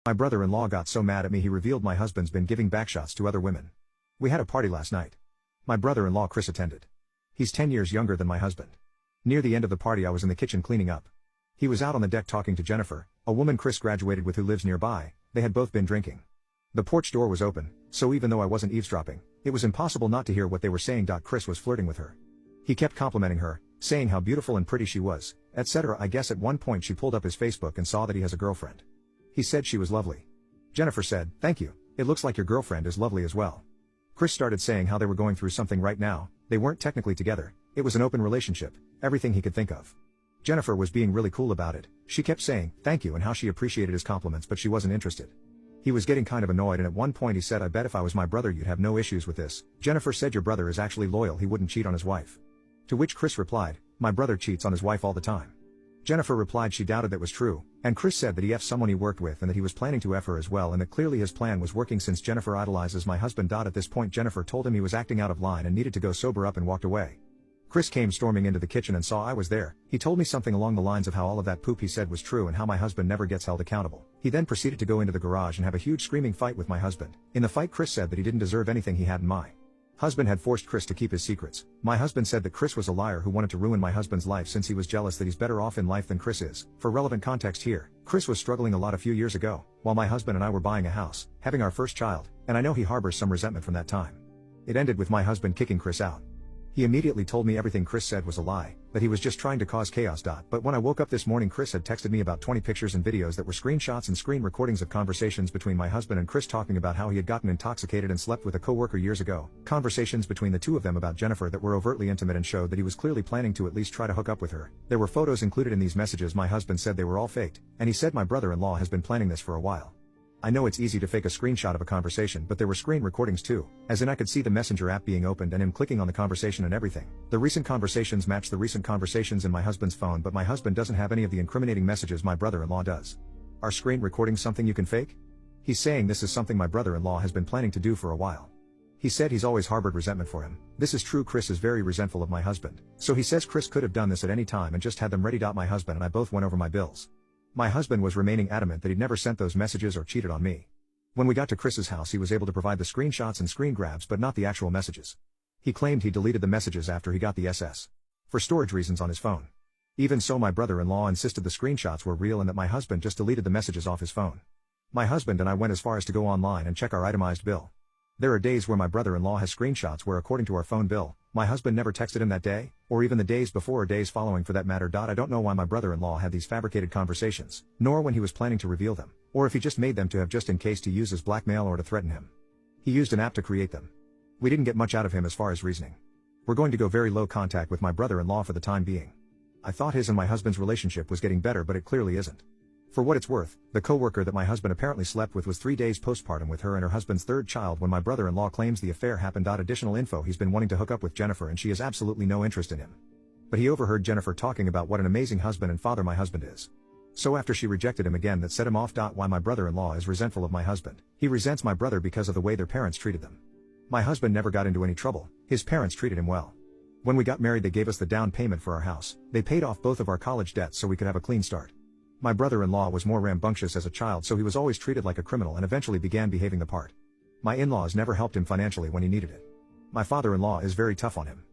My brother-in-law got so mad at me he revealed my husband's been giving backshots to other women. We had a party last night. My brother-in-law Chris attended. He's 10 years younger than my husband. Near the end of the party I was in the kitchen cleaning up. He was out on the deck talking to Jennifer, a woman Chris graduated with who lives nearby. They had both been drinking. The porch door was open, so even though I wasn't eavesdropping, it was impossible not to hear what they were saying. Chris was flirting with her. He kept complimenting her, saying how beautiful and pretty she was, etc. I guess at one point she pulled up his Facebook and saw that he has a girlfriend. He said she was lovely. Jennifer said, "Thank you, it looks like your girlfriend is lovely as well." Chris started saying how they were going through something right now. They weren't technically together, it was an open relationship, everything he could think of. Jennifer was being really cool about it. She kept saying, "Thank you," and how she appreciated his compliments, but she wasn't interested. He was getting kind of annoyed, and at one point he said, "I bet if I was my brother you'd have no issues with this." Jennifer said, "Your brother is actually loyal, he wouldn't cheat on his wife." To which Chris replied, "My brother cheats on his wife all the time." Jennifer replied she doubted that was true, and Chris said that he F'd someone he worked with and that he was planning to F her as well, and that clearly his plan was working since Jennifer idolizes my husband. At this point Jennifer told him he was acting out of line and needed to go sober up and walked away. Chris came storming into the kitchen and saw I was there. He told me something along the lines of how all of that poop he said was true and how my husband never gets held accountable. He then proceeded to go into the garage and have a huge screaming fight with my husband. In the fight Chris said that he didn't deserve anything he had in my husband had forced Chris to keep his secrets. My husband said that Chris was a liar who wanted to ruin my husband's life since he was jealous that he's better off in life than Chris is. For relevant context here, Chris was struggling a lot a few years ago, while my husband and I were buying a house, having our first child, and I know he harbors some resentment from that time. It ended with my husband kicking Chris out. He immediately told me everything Chris said was a lie, that he was just trying to cause chaos. But when I woke up this morning Chris had texted me about 20 pictures and videos that were screenshots and screen recordings of conversations between my husband and Chris talking about how he had gotten intoxicated and slept with a coworker years ago, conversations between the two of them about Jennifer that were overtly intimate and showed that he was clearly planning to at least try to hook up with her. There were photos included in these messages. My husband said they were all faked, and he said my brother-in-law has been planning this for a while. I know it's easy to fake a screenshot of a conversation, but there were screen recordings too, as in I could see the Messenger app being opened and him clicking on the conversation and everything. The recent conversations match the recent conversations in my husband's phone, but my husband doesn't have any of the incriminating messages my brother-in-law does. Are screen recordings something you can fake? He's saying this is something my brother-in-law has been planning to do for a while. He said he's always harbored resentment for him. This is true. Chris is very resentful of my husband, so he says Chris could have done this at any time and just had them ready. My husband and I both went over my bills. My husband was remaining adamant that he'd never sent those messages or cheated on me. When we got to Chris's house he was able to provide the screenshots and screen grabs but not the actual messages. He claimed he deleted the messages after he got the SS for storage reasons on his phone. Even so, my brother-in-law insisted the screenshots were real and that my husband just deleted the messages off his phone. My husband and I went as far as to go online and check our itemized bill. There are days where my brother-in-law has screenshots where, according to our phone bill, my husband never texted him that day, or even the days before or days following for that matter. I don't know why my brother-in-law had these fabricated conversations, nor when he was planning to reveal them, or if he just made them to have just in case to use as blackmail or to threaten him. He used an app to create them. We didn't get much out of him as far as reasoning. We're going to go very low contact with my brother-in-law for the time being. I thought his and my husband's relationship was getting better, but it clearly isn't. For what it's worth, the coworker that my husband apparently slept with was 3 days postpartum with her and her husband's third child when my brother-in-law claims the affair happened. Additional info: he's been wanting to hook up with Jennifer and she has absolutely no interest in him. But he overheard Jennifer talking about what an amazing husband and father my husband is. So after she rejected him again, that set him off. Why my brother-in-law is resentful of my husband. He resents my brother because of the way their parents treated them. My husband never got into any trouble, his parents treated him well. When we got married they gave us the down payment for our house, they paid off both of our college debts so we could have a clean start. My brother-in-law was more rambunctious as a child, so he was always treated like a criminal and eventually began behaving the part. My in-laws never helped him financially when he needed it. My father-in-law is very tough on him.